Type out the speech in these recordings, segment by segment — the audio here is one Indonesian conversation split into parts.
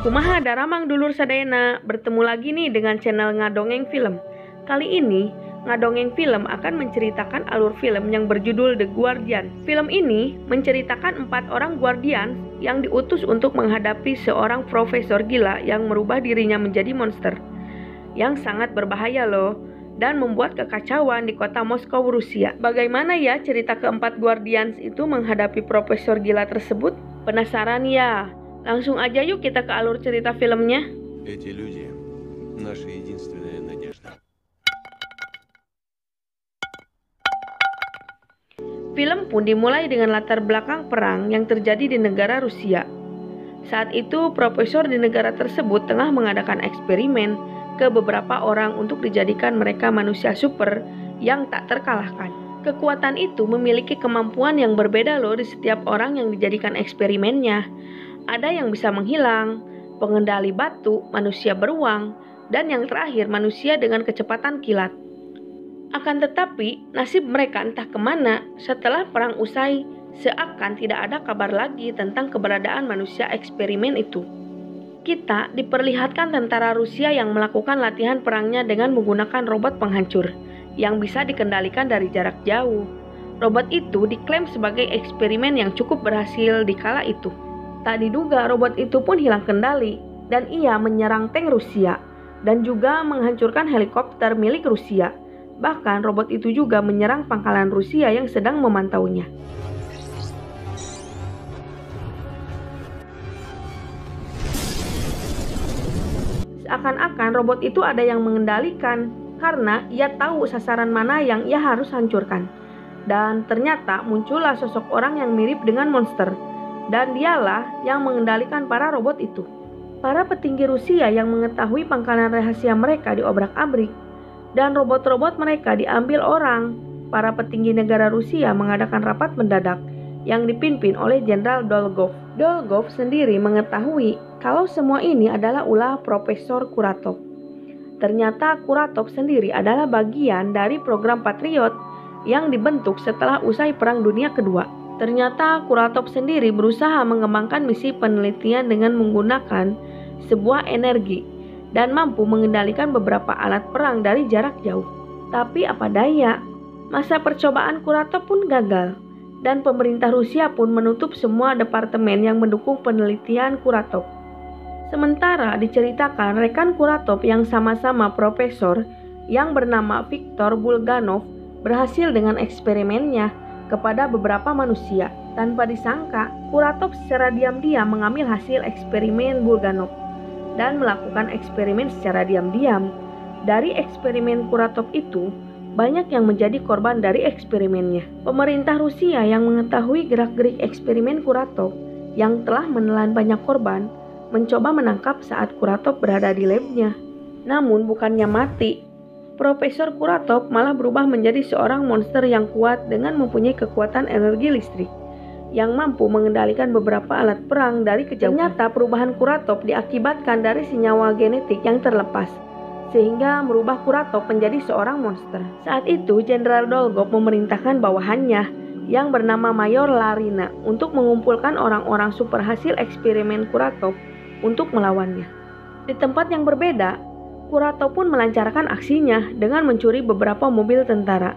Kumaha daramang dulur sadayana, bertemu lagi nih dengan channel Ngadongeng Film. Kali ini, Ngadongeng Film akan menceritakan alur film yang berjudul The Guardian. Film ini menceritakan 4 orang Guardian yang diutus untuk menghadapi seorang profesor gila yang merubah dirinya menjadi monster. Yang sangat berbahaya loh, dan membuat kekacauan di kota Moskow, Rusia. Bagaimana ya cerita keempat Guardians itu menghadapi profesor gila tersebut? Penasaran ya? Langsung aja yuk kita ke alur cerita filmnya. Эти люди — наша единственная надежда. Film pun dimulai dengan latar belakang perang yang terjadi di negara Rusia. Saat itu, profesor di negara tersebut tengah mengadakan eksperimen ke beberapa orang untuk dijadikan mereka manusia super yang tak terkalahkan. Kekuatan itu memiliki kemampuan yang berbeda loh di setiap orang yang dijadikan eksperimennya. Ada yang bisa menghilang, pengendali batu, manusia beruang, dan yang terakhir manusia dengan kecepatan kilat. Akan tetapi, nasib mereka entah kemana setelah perang usai, seakan tidak ada kabar lagi tentang keberadaan manusia eksperimen itu. Kita diperlihatkan tentara Rusia yang melakukan latihan perangnya dengan menggunakan robot penghancur yang bisa dikendalikan dari jarak jauh. Robot itu diklaim sebagai eksperimen yang cukup berhasil di kala itu. Tak diduga robot itu pun hilang kendali dan ia menyerang tank Rusia dan juga menghancurkan helikopter milik Rusia. Bahkan robot itu juga menyerang pangkalan Rusia yang sedang memantaunya. Seakan-akan robot itu ada yang mengendalikan karena ia tahu sasaran mana yang ia harus hancurkan. Dan ternyata muncullah sosok orang yang mirip dengan monster. Dan dialah yang mengendalikan para robot itu. Para petinggi Rusia yang mengetahui pangkalan rahasia mereka diobrak-abrik dan robot-robot mereka diambil orang. Para petinggi negara Rusia mengadakan rapat mendadak yang dipimpin oleh Jenderal Dolgov. Dolgov sendiri mengetahui kalau semua ini adalah ulah Profesor Kuratov. Ternyata Kuratov sendiri adalah bagian dari program Patriot yang dibentuk setelah usai Perang Dunia Kedua. Ternyata Kuratov sendiri berusaha mengembangkan misi penelitian dengan menggunakan sebuah energi dan mampu mengendalikan beberapa alat perang dari jarak jauh. Tapi apa daya, masa percobaan Kuratov pun gagal dan pemerintah Rusia pun menutup semua departemen yang mendukung penelitian Kuratov. Sementara diceritakan rekan Kuratov yang sama-sama profesor yang bernama Viktor Bulganov berhasil dengan eksperimennya kepada beberapa manusia. Tanpa disangka, Kuratov secara diam-diam mengambil hasil eksperimen Bulganov dan melakukan eksperimen secara diam-diam. Dari eksperimen Kuratov itu, banyak yang menjadi korban dari eksperimennya. Pemerintah Rusia yang mengetahui gerak-gerik eksperimen Kuratov yang telah menelan banyak korban, mencoba menangkap saat Kuratov berada di labnya. Namun bukannya mati, Profesor Kuratov malah berubah menjadi seorang monster yang kuat dengan mempunyai kekuatan energi listrik yang mampu mengendalikan beberapa alat perang dari kejauhan. Ternyata perubahan Kuratov diakibatkan dari senyawa genetik yang terlepas sehingga merubah Kuratov menjadi seorang monster. Saat itu Jenderal Dolgov memerintahkan bawahannya yang bernama Mayor Larina untuk mengumpulkan orang-orang super hasil eksperimen Kuratov untuk melawannya. Di tempat yang berbeda, Kuratov pun melancarkan aksinya dengan mencuri beberapa mobil tentara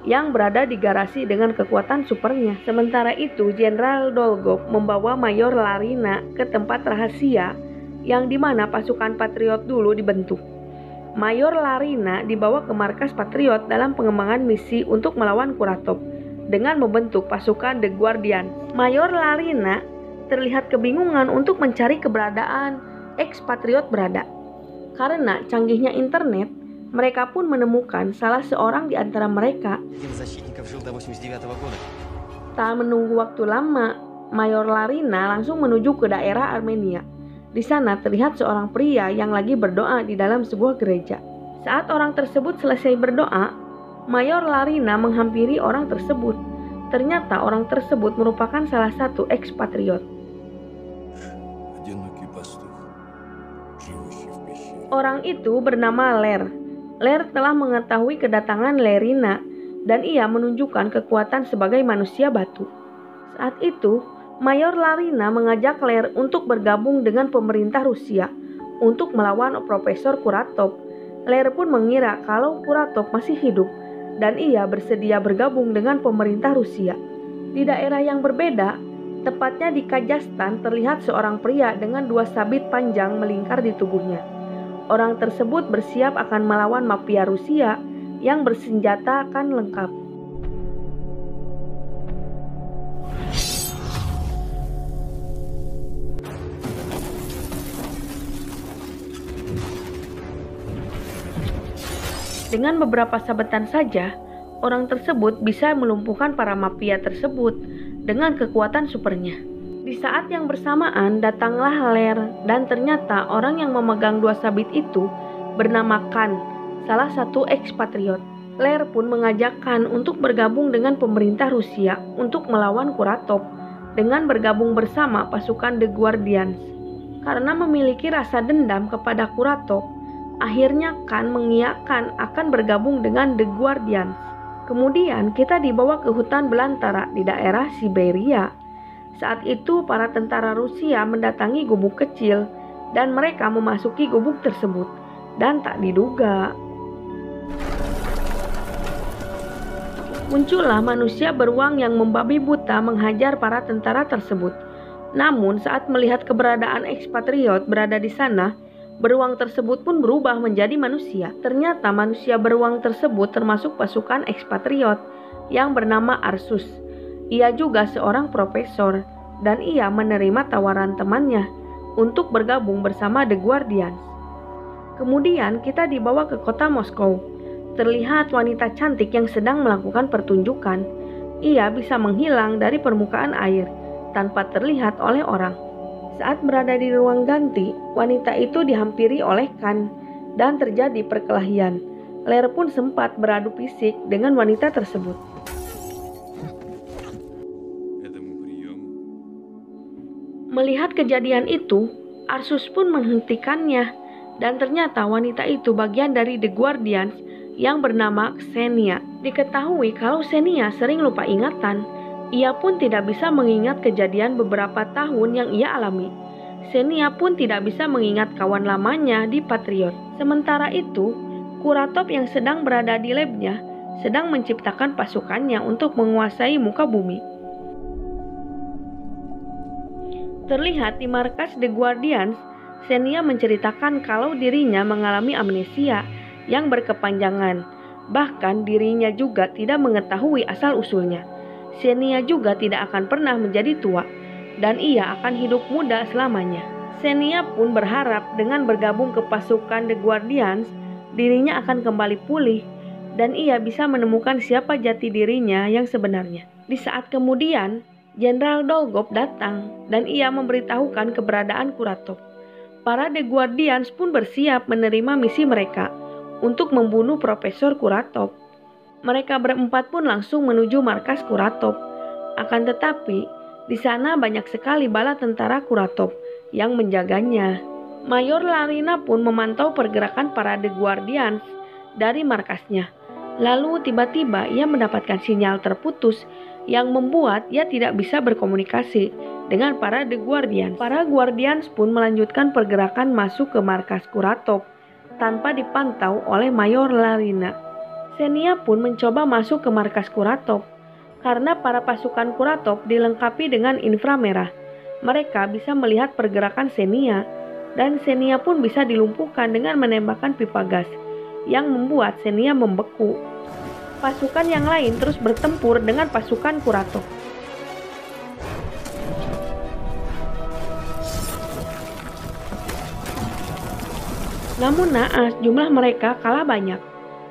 yang berada di garasi dengan kekuatan supernya. Sementara itu, Jenderal Dolgov membawa Mayor Larina ke tempat rahasia yang dimana pasukan Patriot dulu dibentuk. Mayor Larina dibawa ke markas Patriot dalam pengembangan misi untuk melawan Kuratov dengan membentuk pasukan The Guardian. Mayor Larina terlihat kebingungan untuk mencari keberadaan ex-Patriot berada. Karena canggihnya internet, mereka pun menemukan salah seorang di antara mereka. Tak menunggu waktu lama, Mayor Larina langsung menuju ke daerah Armenia. Di sana terlihat seorang pria yang lagi berdoa di dalam sebuah gereja. Saat orang tersebut selesai berdoa, Mayor Larina menghampiri orang tersebut. Ternyata orang tersebut merupakan salah satu ex-patriot. Orang itu bernama Ler. Ler telah mengetahui kedatangan Lerina dan ia menunjukkan kekuatan sebagai manusia batu. Saat itu, Mayor Larina mengajak Lear untuk bergabung dengan pemerintah Rusia untuk melawan Profesor Kuratov. Lear pun mengira kalau Kuratov masih hidup dan ia bersedia bergabung dengan pemerintah Rusia. Di daerah yang berbeda, tepatnya di Kazakhstan, terlihat seorang pria dengan 2 sabit panjang melingkar di tubuhnya. Orang tersebut bersiap akan melawan mafia Rusia yang bersenjatakan lengkap. Dengan beberapa sabetan saja, orang tersebut bisa melumpuhkan para mafia tersebut dengan kekuatan supernya. Di saat yang bersamaan datanglah Lear dan ternyata orang yang memegang 2 sabit itu bernama Khan, salah satu ekspatriot. Lear pun mengajak Khan untuk bergabung dengan pemerintah Rusia untuk melawan Kuratov dengan bergabung bersama pasukan The Guardians. Karena memiliki rasa dendam kepada Kuratov, akhirnya Khan mengiyakan akan bergabung dengan The Guardians. Kemudian kita dibawa ke hutan belantara di daerah Siberia. Saat itu para tentara Rusia mendatangi gubuk kecil dan mereka memasuki gubuk tersebut. Dan tak diduga, muncullah manusia beruang yang membabi buta menghajar para tentara tersebut. Namun saat melihat keberadaan ekspatriot berada di sana, beruang tersebut pun berubah menjadi manusia. Ternyata manusia beruang tersebut termasuk pasukan ekspatriot yang bernama Arsus. Ia juga seorang profesor dan ia menerima tawaran temannya untuk bergabung bersama The Guardians. Kemudian kita dibawa ke kota Moskow. Terlihat wanita cantik yang sedang melakukan pertunjukan. Ia bisa menghilang dari permukaan air tanpa terlihat oleh orang. Saat berada di ruang ganti, wanita itu dihampiri oleh Khan dan terjadi perkelahian. Lear pun sempat beradu fisik dengan wanita tersebut. Melihat kejadian itu, Arsus pun menghentikannya dan ternyata wanita itu bagian dari The Guardians yang bernama Ksenia. Diketahui kalau Ksenia sering lupa ingatan. Ia pun tidak bisa mengingat kejadian beberapa tahun yang ia alami. Ksenia pun tidak bisa mengingat kawan lamanya di Patriot. Sementara itu, Kuratov yang sedang berada di labnya sedang menciptakan pasukannya untuk menguasai muka bumi. Terlihat di markas The Guardians, Ksenia menceritakan kalau dirinya mengalami amnesia yang berkepanjangan. Bahkan dirinya juga tidak mengetahui asal-usulnya. Ksenia juga tidak akan pernah menjadi tua dan ia akan hidup muda selamanya. Ksenia pun berharap dengan bergabung ke pasukan The Guardians, dirinya akan kembali pulih dan ia bisa menemukan siapa jati dirinya yang sebenarnya. Di saat kemudian, Jenderal Dolgov datang dan ia memberitahukan keberadaan Kuratov. Para The Guardians pun bersiap menerima misi mereka untuk membunuh Profesor Kuratov. Mereka berempat pun langsung menuju markas Kuratov. Akan tetapi, di sana banyak sekali bala tentara Kuratov yang menjaganya. Mayor Larina pun memantau pergerakan para The Guardians dari markasnya. Lalu tiba-tiba ia mendapatkan sinyal terputus yang membuat ia tidak bisa berkomunikasi dengan para The Guardians. Para Guardians pun melanjutkan pergerakan masuk ke markas Kuratov tanpa dipantau oleh Mayor Larina. Ksenia pun mencoba masuk ke markas Kuratov karena para pasukan Kuratov dilengkapi dengan inframerah. Mereka bisa melihat pergerakan Ksenia dan Ksenia pun bisa dilumpuhkan dengan menembakkan pipa gas yang membuat Ksenia membeku. Pasukan yang lain terus bertempur dengan pasukan Kuratov. Namun naas, jumlah mereka kalah banyak.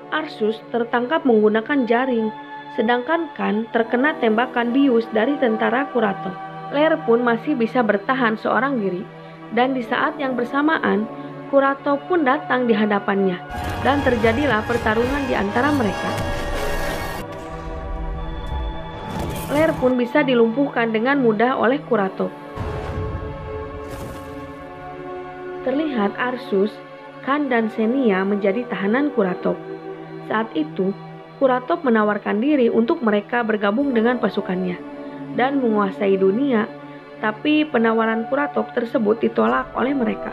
Arsus tertangkap menggunakan jaring, sedangkan Khan terkena tembakan bius dari tentara Kuratov. Lear pun masih bisa bertahan seorang diri, dan di saat yang bersamaan, Kuratov pun datang di hadapannya, dan terjadilah pertarungan di antara mereka. Lear pun bisa dilumpuhkan dengan mudah oleh Kuratov. Terlihat Arsus, Khan dan Ksenia menjadi tahanan Kuratov. Saat itu, Kuratov menawarkan diri untuk mereka bergabung dengan pasukannya dan menguasai dunia tapi penawaran Kuratov tersebut ditolak oleh mereka.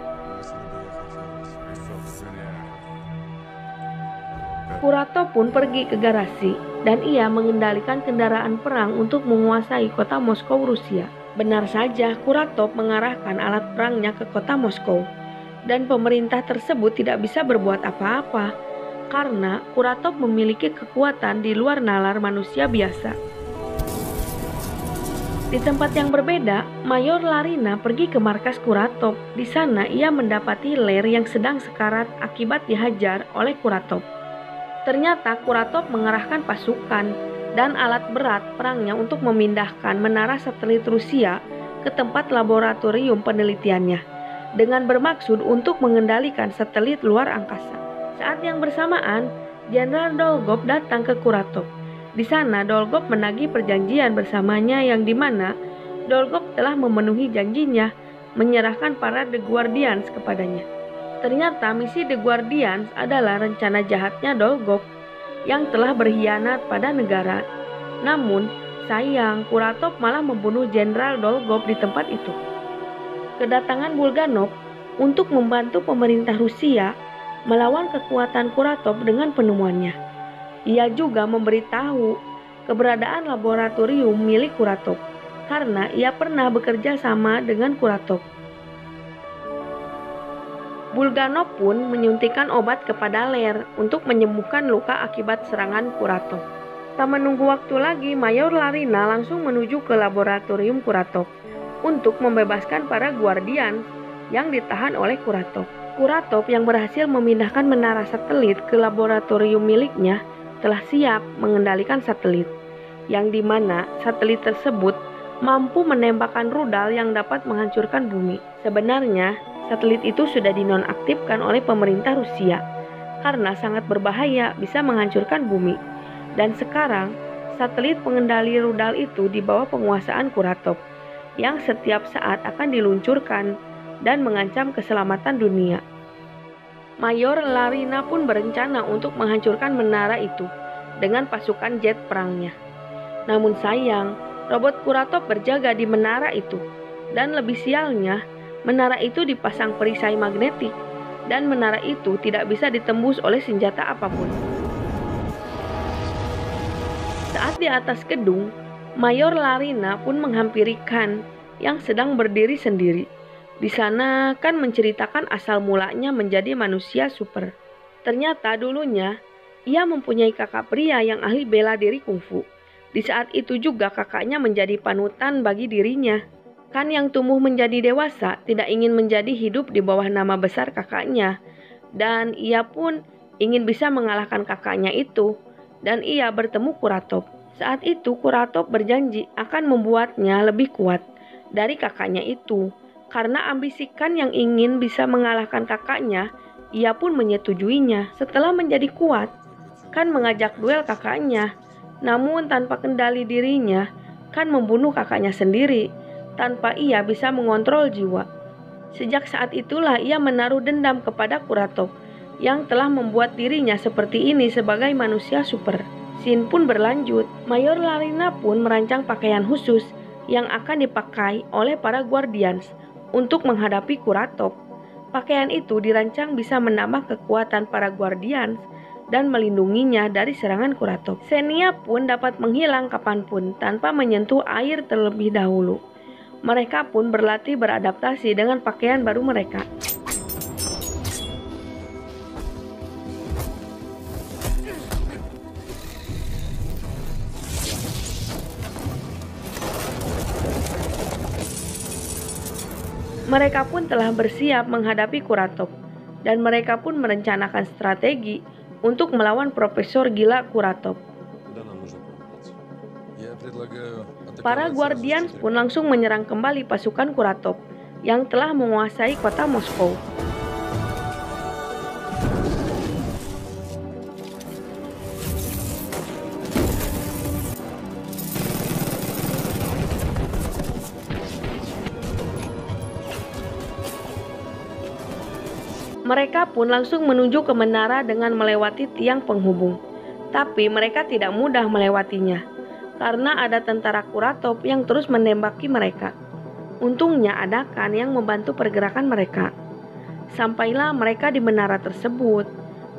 Kuratov pun pergi ke garasi dan ia mengendalikan kendaraan perang untuk menguasai kota Moskow, Rusia. Benar saja, Kuratov mengarahkan alat perangnya ke kota Moskow, dan pemerintah tersebut tidak bisa berbuat apa-apa karena Kuratov memiliki kekuatan di luar nalar manusia biasa. Di tempat yang berbeda, Mayor Larina pergi ke markas Kuratov. Di sana ia mendapati Lear yang sedang sekarat akibat dihajar oleh Kuratov. Ternyata Kuratov mengerahkan pasukan dan alat berat perangnya untuk memindahkan menara satelit Rusia ke tempat laboratorium penelitiannya dengan bermaksud untuk mengendalikan satelit luar angkasa. Saat yang bersamaan, Jenderal Dolgov datang ke Kuratov. Di sana Dolgov menagih perjanjian bersamanya yang dimana Dolgov telah memenuhi janjinya menyerahkan para The Guardians kepadanya. Ternyata misi The Guardians adalah rencana jahatnya Dolgov yang telah berkhianat pada negara. Namun, sayang Kuratov malah membunuh Jenderal Dolgov di tempat itu. Kedatangan Bulganov untuk membantu pemerintah Rusia melawan kekuatan Kuratov dengan penemuannya. Ia juga memberitahu keberadaan laboratorium milik Kuratov karena ia pernah bekerja sama dengan Kuratov. Bulganov pun menyuntikkan obat kepada Lear untuk menyembuhkan luka akibat serangan Kuratov. Tak menunggu waktu lagi, Mayor Larina langsung menuju ke laboratorium Kuratov untuk membebaskan para Guardian yang ditahan oleh Kuratov. Kuratov yang berhasil memindahkan menara satelit ke laboratorium miliknya telah siap mengendalikan satelit, yang dimana satelit tersebut mampu menembakkan rudal yang dapat menghancurkan bumi. Sebenarnya, satelit itu sudah dinonaktifkan oleh pemerintah Rusia karena sangat berbahaya, bisa menghancurkan bumi. Dan sekarang, satelit pengendali rudal itu di bawah penguasaan Kuratov yang setiap saat akan diluncurkan dan mengancam keselamatan dunia. Mayor Larina pun berencana untuk menghancurkan menara itu dengan pasukan jet perangnya. Namun sayang, robot Kuratov berjaga di menara itu, dan lebih sialnya, menara itu dipasang perisai magnetik dan menara itu tidak bisa ditembus oleh senjata apapun. Saat di atas gedung, Mayor Larina pun menghampiri Khan yang sedang berdiri sendiri. Di sana Khan menceritakan asal mulanya menjadi manusia super. Ternyata dulunya ia mempunyai kakak pria yang ahli bela diri kungfu. Di saat itu juga kakaknya menjadi panutan bagi dirinya. Khan yang tumbuh menjadi dewasa tidak ingin menjadi hidup di bawah nama besar kakaknya, dan ia pun ingin bisa mengalahkan kakaknya itu, dan ia bertemu Kuratov. Saat itu Kuratov berjanji akan membuatnya lebih kuat dari kakaknya itu. Karena ambisi Khan yang ingin bisa mengalahkan kakaknya, ia pun menyetujuinya. Setelah menjadi kuat, Khan mengajak duel kakaknya, namun tanpa kendali dirinya, Khan membunuh kakaknya sendiri tanpa ia bisa mengontrol jiwa. Sejak saat itulah ia menaruh dendam kepada Kuratov yang telah membuat dirinya seperti ini sebagai manusia super. Scene pun berlanjut. Mayor Larina pun merancang pakaian khusus yang akan dipakai oleh para Guardians untuk menghadapi Kuratov. Pakaian itu dirancang bisa menambah kekuatan para Guardians dan melindunginya dari serangan Kuratov. Xenia pun dapat menghilang kapanpun tanpa menyentuh air terlebih dahulu. Mereka pun berlatih beradaptasi dengan pakaian baru mereka. Mereka pun telah bersiap menghadapi Kuratov, dan mereka pun merencanakan strategi untuk melawan Profesor Gila Kuratov. Para Guardians pun langsung menyerang kembali pasukan Kuratov yang telah menguasai kota Moskow. Mereka pun langsung menuju ke menara dengan melewati tiang penghubung. Tapi mereka tidak mudah melewatinya, karena ada tentara Kuratov yang terus menembaki mereka. Untungnya ada Khan yang membantu pergerakan mereka. Sampailah mereka di menara tersebut,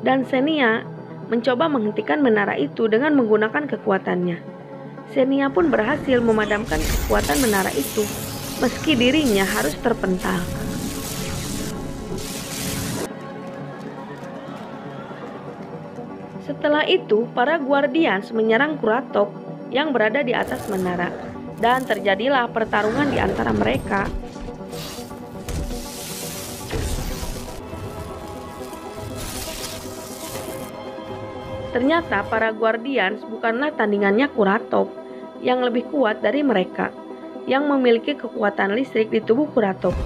dan Xenia mencoba menghentikan menara itu dengan menggunakan kekuatannya. Xenia pun berhasil memadamkan kekuatan menara itu, meski dirinya harus terpental. Setelah itu, para Guardians menyerang Kuratok yang berada di atas menara, dan terjadilah pertarungan di antara mereka. Ternyata para Guardians bukanlah tandingannya Kuratok yang lebih kuat dari mereka, yang memiliki kekuatan listrik di tubuh Kuratok.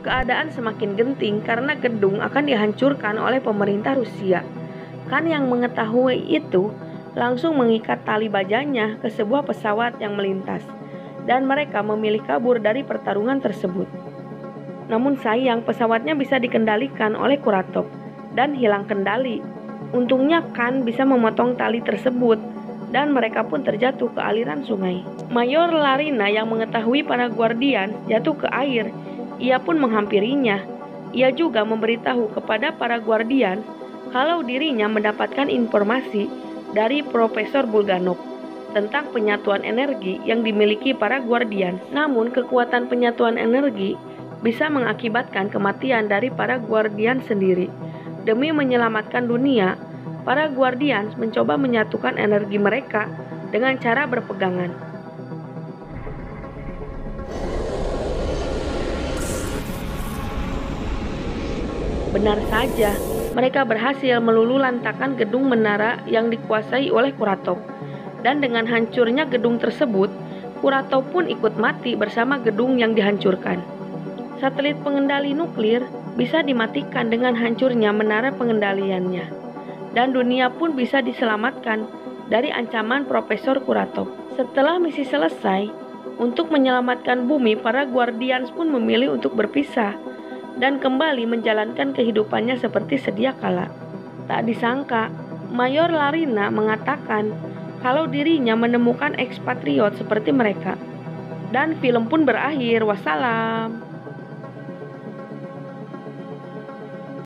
Keadaan semakin genting karena gedung akan dihancurkan oleh pemerintah Rusia. Khan yang mengetahui itu langsung mengikat tali bajanya ke sebuah pesawat yang melintas, dan mereka memilih kabur dari pertarungan tersebut. Namun sayang, pesawatnya bisa dikendalikan oleh Kuratok dan hilang kendali. Untungnya Khan bisa memotong tali tersebut, dan mereka pun terjatuh ke aliran sungai. Mayor Larina yang mengetahui para Guardian jatuh ke air, ia pun menghampirinya. Ia juga memberitahu kepada para Guardian kalau dirinya mendapatkan informasi dari Profesor Bulganov tentang penyatuan energi yang dimiliki para Guardian. Namun kekuatan penyatuan energi bisa mengakibatkan kematian dari para Guardian sendiri. Demi menyelamatkan dunia, para Guardians mencoba menyatukan energi mereka dengan cara berpegangan. Benar saja, mereka berhasil meluluhlantakkan gedung menara yang dikuasai oleh Kuratok. Dan dengan hancurnya gedung tersebut, Kuratok pun ikut mati bersama gedung yang dihancurkan. Satelit pengendali nuklir bisa dimatikan dengan hancurnya menara pengendaliannya. Dan dunia pun bisa diselamatkan dari ancaman Profesor Kuratok. Setelah misi selesai, untuk menyelamatkan bumi, para Guardians pun memilih untuk berpisah dan kembali menjalankan kehidupannya seperti sedia kala. Tak disangka, Mayor Larina mengatakan kalau dirinya menemukan ekspatriot seperti mereka. Dan film pun berakhir. Wassalam.